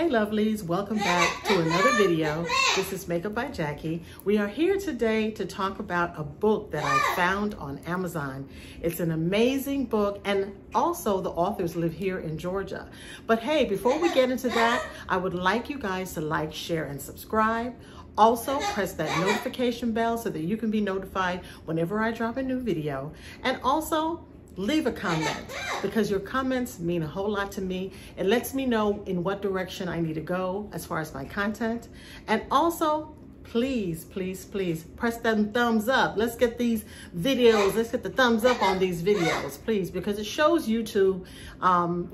lovelies, welcome back to another video. This is Makeup by Jackie. We are here today to talk about a book that I found on Amazon. It's an amazing book, and also the authors live here in Georgia. But hey, before we get into that, I would like you guys to like, share, and subscribe. Also, press that notification bell so that you can be notified whenever I drop a new video. And also, leave a comment, because your comments mean a whole lot to me. It lets me know in what direction I need to go as far as my content. And also, please, please, please press that thumbs up. Let's get these videos, let's get the thumbs up on these videos, please, because it shows YouTube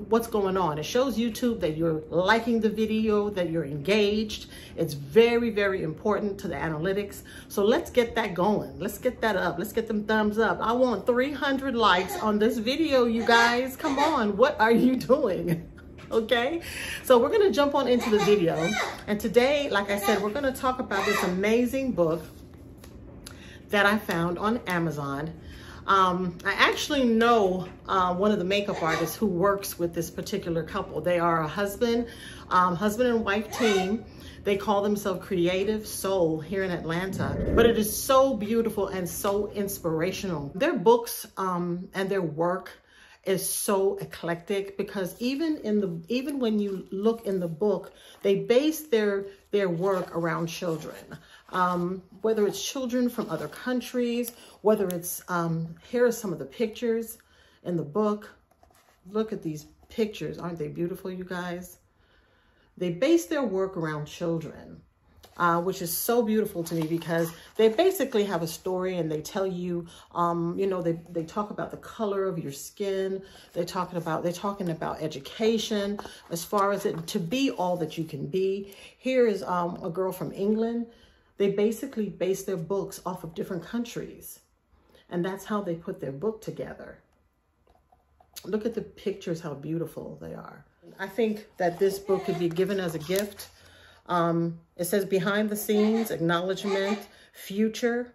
what's going on. It shows YouTube that you're liking the video, that you're engaged. It's very, very important to the analytics. So let's get that going. Let's get that up. Let's get them thumbs up. I want 300 likes on this video, you guys. Come on, what are you doing? Okay, so we're gonna jump on into the video, and today, like I said, we're gonna talk about this amazing book that I found on Amazon. I actually know one of the makeup artists who works with this particular couple. They are a husband and wife team. They call themselves Creative Soul here in Atlanta, but it is so beautiful and so inspirational. Their books and their work is so eclectic, because even when you look in the book, they base their work around children. Whether it's children from other countries, whether it's, here are some of the pictures in the book. Look at these pictures. Aren't they beautiful, you guys? They base their work around children. Which is so beautiful to me, because they basically have a story, and they tell you, you know, they talk about the color of your skin. They're talking about education, as far as it to be all that you can be. Here is a girl from England. They basically base their books off of different countries, and that's how they put their book together. Look at the pictures, how beautiful they are. I think that this book could be given as a gift. It says behind the scenes, acknowledgement, future,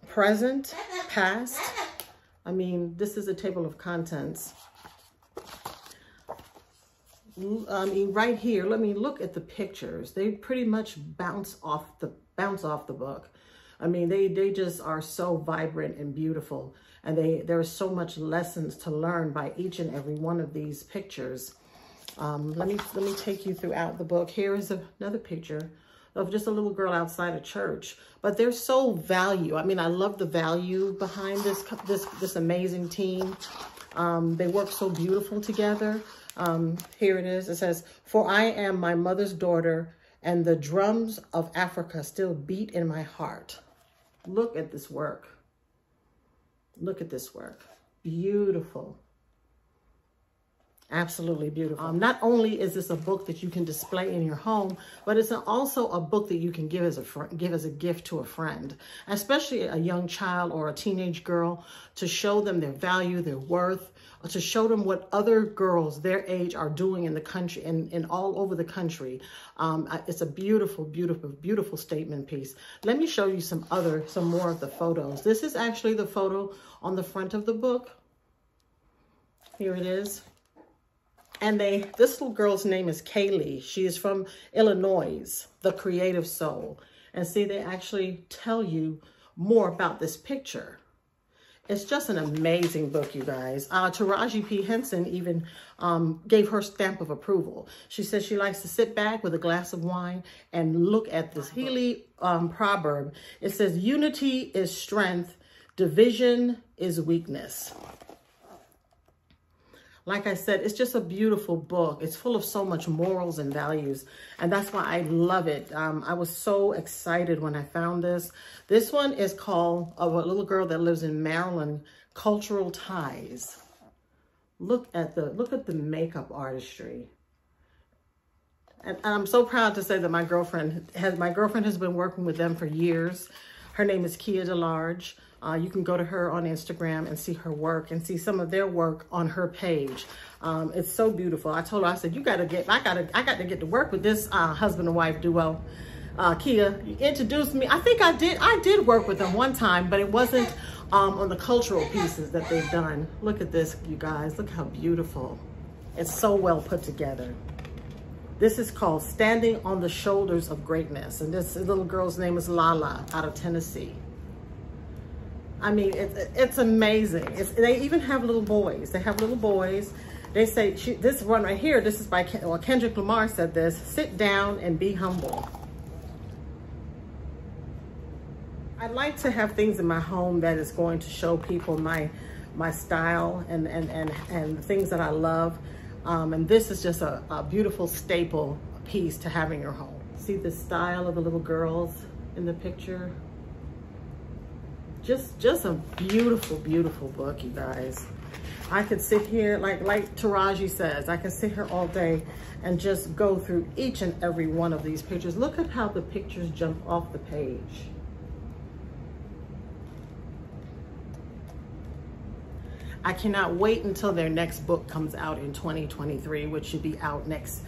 present, past. I mean, this is a table of contents. I mean, right here, let me look at the pictures. They pretty much bounce off the book. I mean, they just are so vibrant and beautiful, and there are so much lessons to learn by each and every one of these pictures. Let me take you throughout the book. Here is another picture of just a little girl outside a church, but they're so value. I mean, I love the value behind this amazing team. They work so beautiful together. Here it is. It says, "For I am my mother's daughter, and the drums of Africa still beat in my heart." Look at this work. Look at this work. Beautiful. Absolutely beautiful. Not only is this a book that you can display in your home, but it's also a book that you can give as a gift to a friend, especially a young child or a teenage girl, to show them their value, their worth, or to show them what other girls their age are doing in the country and all over the country. It's a beautiful, beautiful, beautiful statement piece. Let me show you some more of the photos. This is actually the photo on the front of the book. Here it is. And this little girl's name is Kaylee. She is from Illinois, the Creative Soul. And see, they actually tell you more about this picture. It's just an amazing book, you guys. Taraji P. Henson even gave her stamp of approval. She says she likes to sit back with a glass of wine and look at this Healy proverb. It says, "Unity is strength, division is weakness." Like I said, it's just a beautiful book. It's full of so much morals and values, and that's why I love it. I was so excited when I found this. This one is called, of a little girl that lives in Maryland, Cultural Ties. Look at the makeup artistry. And I'm so proud to say that my girlfriend has been working with them for years. Her name is Kia DeLarge. You can go to her on Instagram and see her work and see some of their work on her page. It's so beautiful. I told her, I said, I got to get to work with this husband and wife duo. Kia, you introduced me. I think I did work with them one time, but it wasn't on the cultural pieces that they've done. Look at this, you guys. Look how beautiful. It's so well put together. This is called Standing on the Shoulders of Greatness. And this little girl's name is Lala out of Tennessee. I mean, it's amazing. They even have little boys. They have little boys. They say, this one right here, this is by, Kendrick Lamar said this, sit down and be humble. I like to have things in my home that is going to show people my style and things that I love. And this is just a beautiful staple piece to have in your home. See the style of the little girls in the picture? Just a beautiful, beautiful book, you guys. I could sit here, like Taraji says, I could sit here all day and just go through each and every one of these pictures. Look at how the pictures jump off the page. I cannot wait until their next book comes out in 2023, which should be out next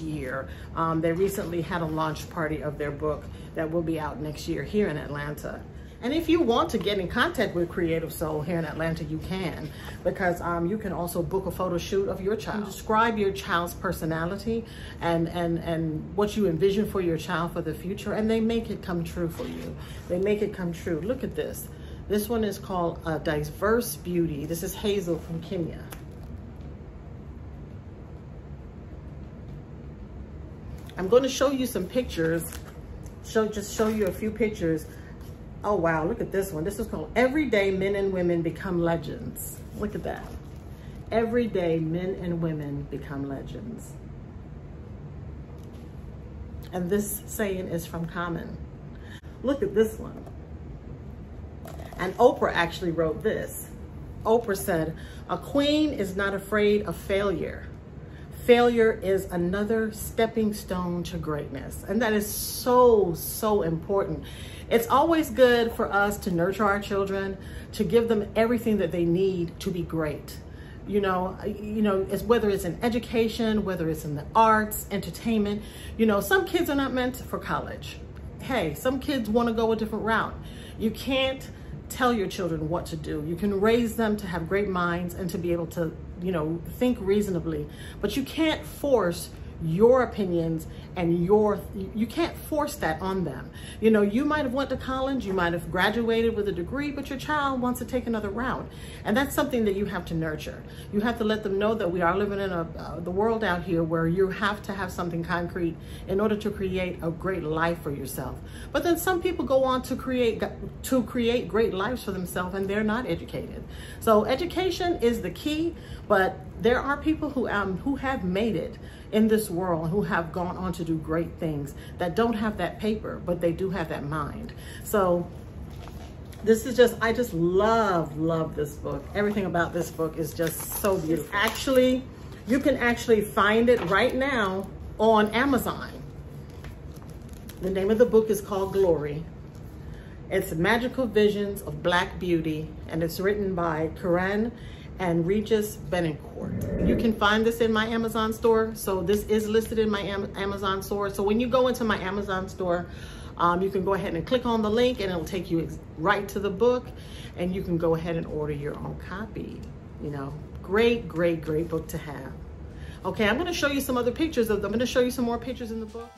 year. They recently had a launch party of their book that will be out next year here in Atlanta. And if you want to get in contact with Creative Soul here in Atlanta, you can, because you can also book a photo shoot of your child. Describe your child's personality and what you envision for your child for the future, and they make it come true for you. They make it come true. Look at this. This one is called Diverse Beauty. This is Hazel from Kenya. I'm going to show you some pictures. Just show you a few pictures. Oh, wow, look at this one. This is called Everyday Men and Women Become Legends. Look at that. Everyday men and women become legends. And this saying is from Common. Look at this one. And Oprah actually wrote this. Oprah said, "A queen is not afraid of failure. Failure is another stepping stone to greatness." And that is so, so important. It's always good for us to nurture our children, to give them everything that they need to be great. You know, it's whether it's in education, whether it's in the arts, entertainment. You know, some kids are not meant for college. Hey, some kids want to go a different route. You can't tell your children what to do. You can raise them to have great minds and to be able to, think reasonably, but you can't force your opinions and you can't force that on them. You might have went to college, you might have graduated with a degree, but your child wants to take another route. And that's something that you have to nurture. You have to let them know that we are living in the world out here where you have to have something concrete in order to create a great life for yourself. But then some people go on to create great lives for themselves, and they're not educated. So education is the key, but there are people who have made it in this world, who have gone on to do great things, that don't have that paper, but they do have that mind. So this is I just love this book. Everything about this book is just so beautiful. Actually, you can actually find it right now on Amazon. The name of the book is called Glory. It's Magical Visions of Black Beauty, and it's written by Karen and Regis Benincourt. You can find this in my Amazon store. So this is listed in my Amazon store. So when you go into my Amazon store, you can go ahead and click on the link and it'll take you right to the book, and you can go ahead and order your own copy. Great book to have. Okay, I'm gonna show you some other pictures I'm gonna show you some more pictures in the book.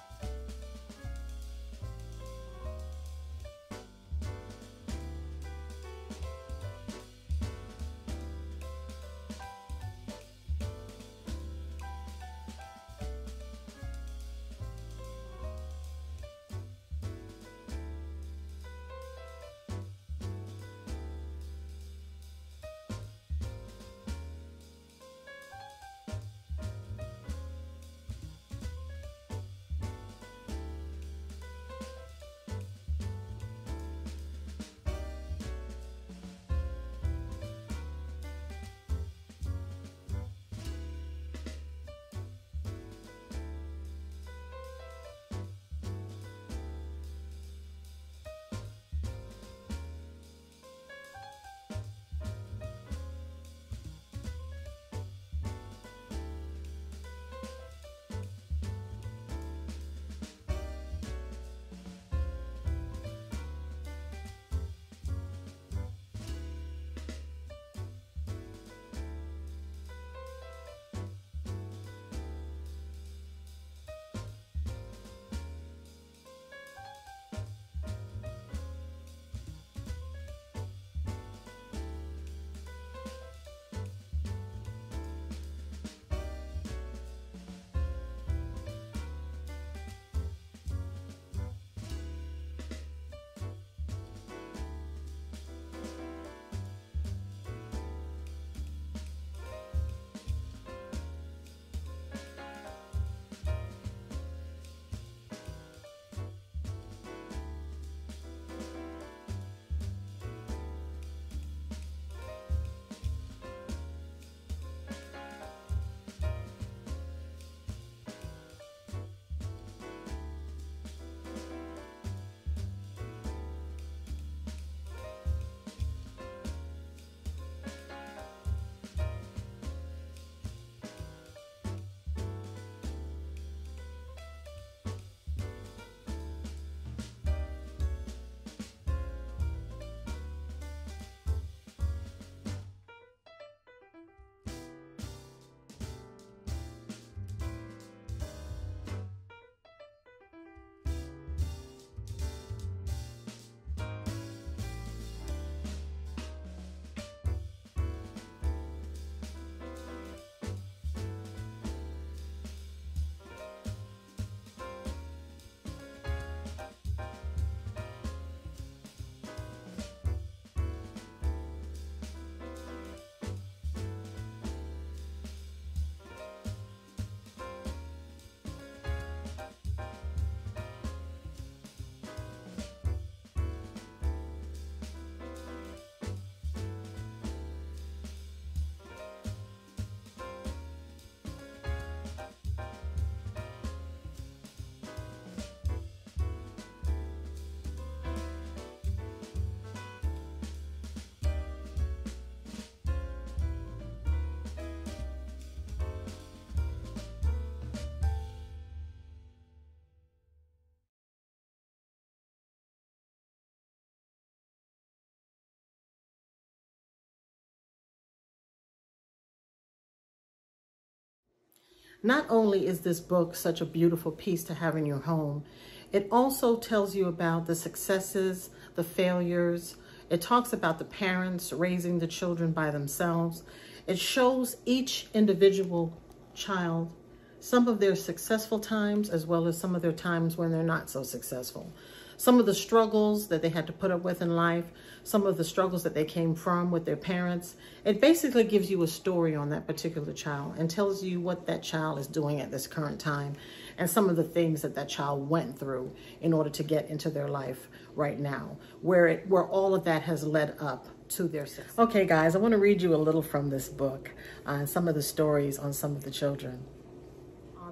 Not only is this book such a beautiful piece to have in your home, it also tells you about the successes, the failures. It talks about the parents raising the children by themselves. It shows each individual child some of their successful times as well as some of their times when they're not so successful. Some of the struggles that they had to put up with in life, some of the struggles that they came from with their parents. It basically gives you a story on that particular child and tells you what that child is doing at this current time and some of the things that that child went through in order to get into their life right now, where all of that has led up to their success. Okay, guys, I want to read you a little from this book on some of the stories on some of the children.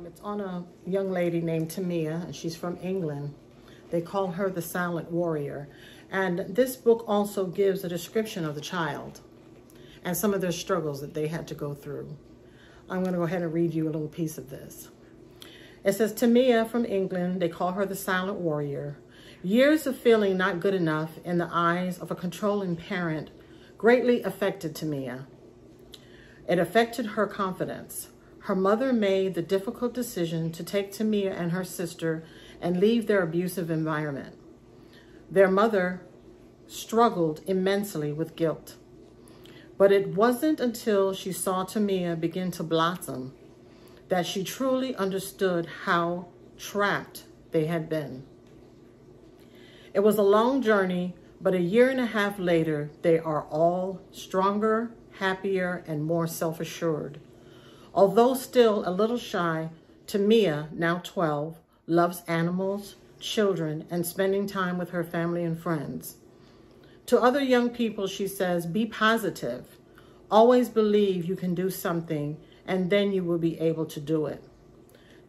It's on a young lady named Tamia, and she's from England. They call her the Silent Warrior. And this book also gives a description of the child and some of their struggles that they had to go through. I'm going to go ahead and read you a little piece of this. It says, Tamia from England, they call her the Silent Warrior. Years of feeling not good enough in the eyes of a controlling parent greatly affected Tamia. It affected her confidence. Her mother made the difficult decision to take Tamia and her sister and leave their abusive environment. Their mother struggled immensely with guilt. But it wasn't until she saw Tamia begin to blossom that she truly understood how trapped they had been. It was a long journey, but a year and a half later, they are all stronger, happier, and more self-assured. Although still a little shy, Tamia, now 12, loves animals, children, and spending time with her family and friends. To other young people, she says, be positive. Always believe you can do something, and then you will be able to do it.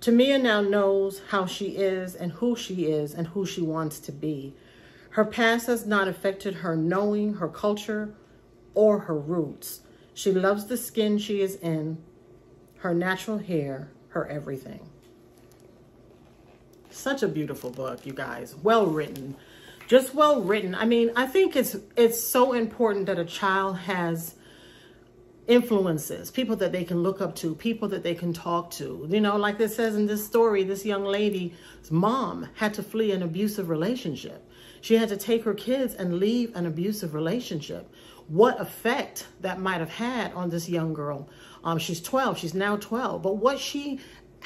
Tamia now knows how she is and who she wants to be. Her past has not affected her knowing her culture or her roots. She loves the skin she is in, her natural hair, her everything. Such a beautiful book, you guys. Well written. Just well written. I mean, I think it's so important that a child has influences, people that they can look up to, people that they can talk to. You know, like it says in this story, this young lady's mom had to flee an abusive relationship. She had to take her kids and leave an abusive relationship. What effect that might have had on this young girl. She's 12, she's now 12, but what she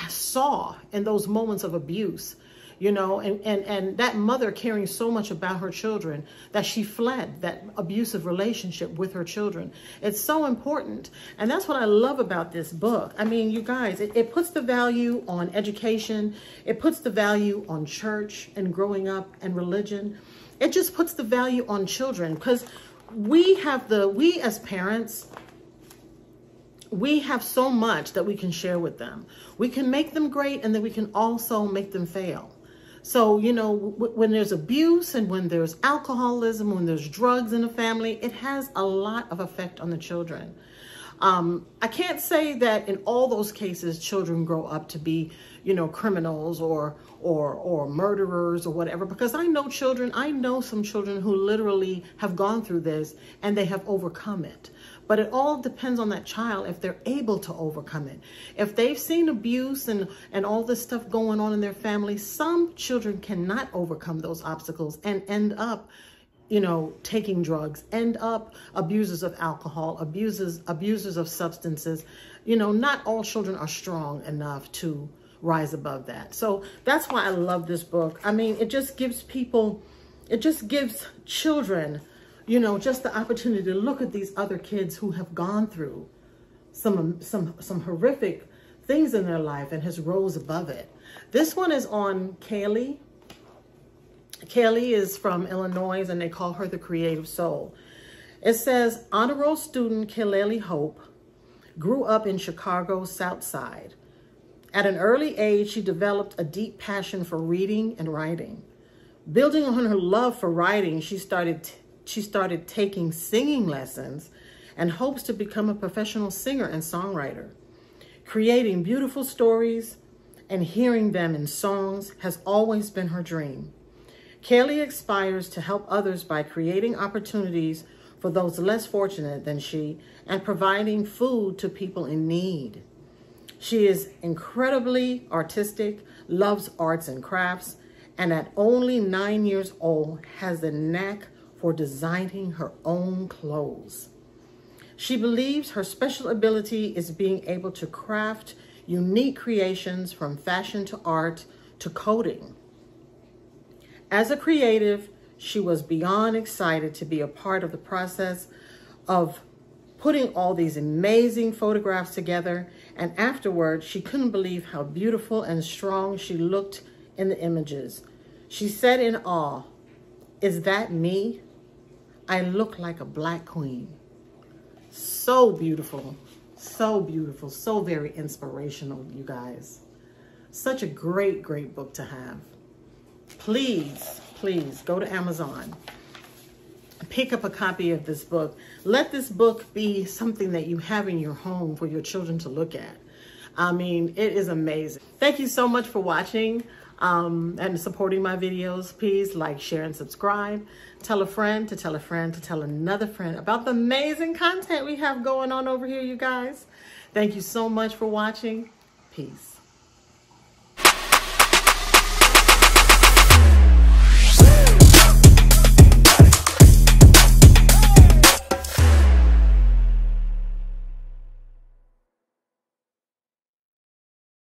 saw in those moments of abuse, you know, and that mother caring so much about her children that she fled that abusive relationship with her children. It's so important. And that's what I love about this book. I mean, you guys, it puts the value on education. It puts the value on church and growing up and religion. It just puts the value on children because we as parents, we have so much that we can share with them. We can make them great, and then we can also make them fail. So, you know, when there's abuse and when there's alcoholism, when there's drugs in the family, it has a lot of effect on the children. I can't say that in all those cases, children grow up to be, you know, criminals or murderers or whatever, because I know some children who literally have gone through this and they have overcome it. But it all depends on that child if they're able to overcome it. If they've seen abuse and all this stuff going on in their family, some children cannot overcome those obstacles and end up, you know, taking drugs, end up abusers of alcohol, abusers of substances. You know, not all children are strong enough to rise above that. So that's why I love this book. I mean, it just gives children, you know, just the opportunity to look at these other kids who have gone through some horrific things in their life and has rose above it. This one is on Kaylee. Kaylee is from Illinois, and they call her the creative soul. It says, honor roll student Kaylee Hope grew up in Chicago's South Side. At an early age, she developed a deep passion for reading and writing. Building on her love for writing, she started taking singing lessons and hopes to become a professional singer and songwriter. Creating beautiful stories and hearing them in songs has always been her dream. Kaylee aspires to help others by creating opportunities for those less fortunate than she and providing food to people in need. She is incredibly artistic, loves arts and crafts, and at only 9 years old has the knack for designing her own clothes. She believes her special ability is being able to craft unique creations from fashion to art to coding. As a creative, she was beyond excited to be a part of the process of putting all these amazing photographs together, and afterwards, she couldn't believe how beautiful and strong she looked in the images. She said in awe, "Is that me? I look like a Black queen." So beautiful, so very inspirational, you guys. Such a great, great book to have. Please, please go to Amazon. Pick up a copy of this book. Let this book be something that you have in your home for your children to look at. I mean, it is amazing. Thank you so much for watching and supporting my videos. Please like, share, and subscribe. Tell a friend to tell a friend to tell another friend about the amazing content we have going on over here, you guys. Thank you so much for watching. Peace.